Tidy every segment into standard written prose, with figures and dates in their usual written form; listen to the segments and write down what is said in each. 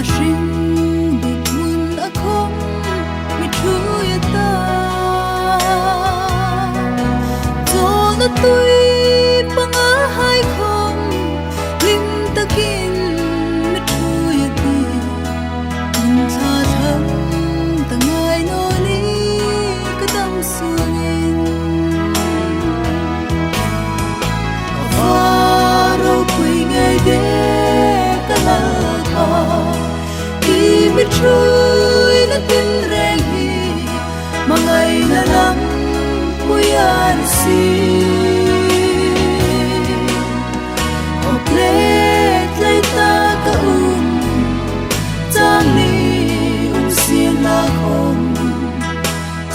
shing dik mun a khom mi thu ya ta zo na tui panga hai khom lim takin mi thu ya ti in cha thang ta ngai no ni ka dam suin ro pui ngai de ka la mi chui na tin reng hi mangai na lam puyan si o ple tlai ta ka tam ni sin na khom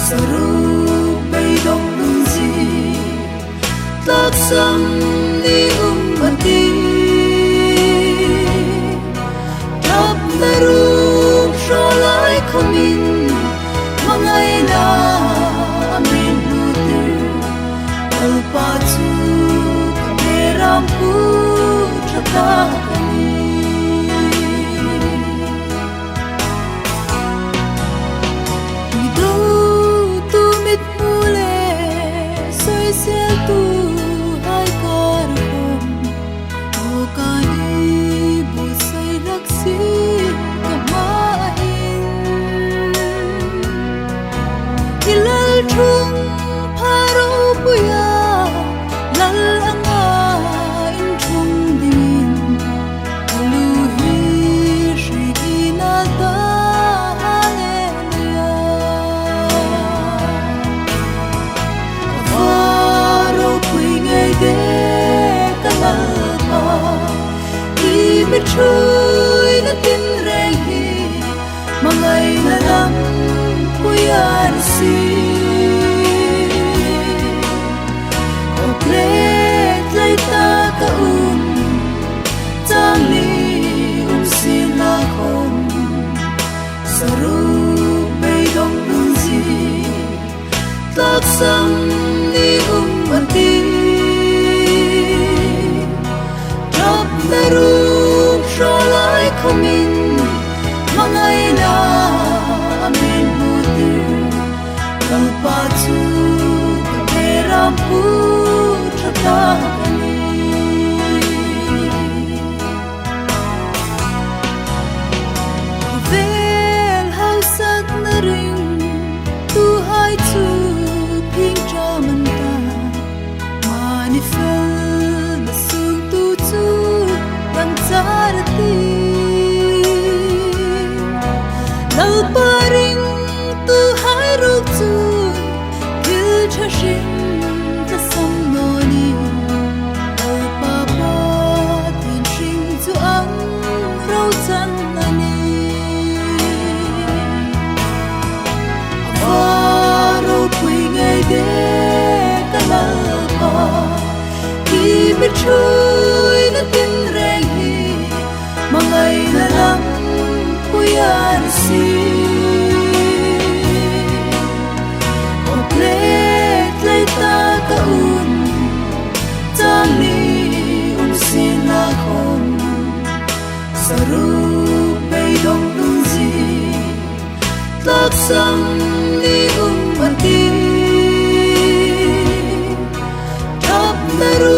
saru bei dong lung ji tak sam ni mati tap naru Sholai komin mangai na amin nutir alpatu kameram pu chata kani mido tu mit mule soi se tu hai karum okani bu sai laksi ilal chung pharo puya lal anga in chung din alu hi shri na ta hallelujah pharo pui ngai de kalama i mi chui na tin reng hi mangai na lam puyan si o ple tlai ta ka tam ni sin na khom saru bei dong lung ji tak sam ni mati tap naru sholai komin mangai na amin alpatu kameram pu chata kani vel hausak na ring tu hai tu ping chamanta mani fel na sung tu tu ram charati lal paring tu hai ruk tu kil chashing ta sam no ni al pa pa tin shing tu ang rau chan na ni ro pui ngai de ka la pa ki mi chui na tin reng hi mangai na lam puyan si tam ni sin na khom saru bei dong lung ji tak sam ni mati tap naru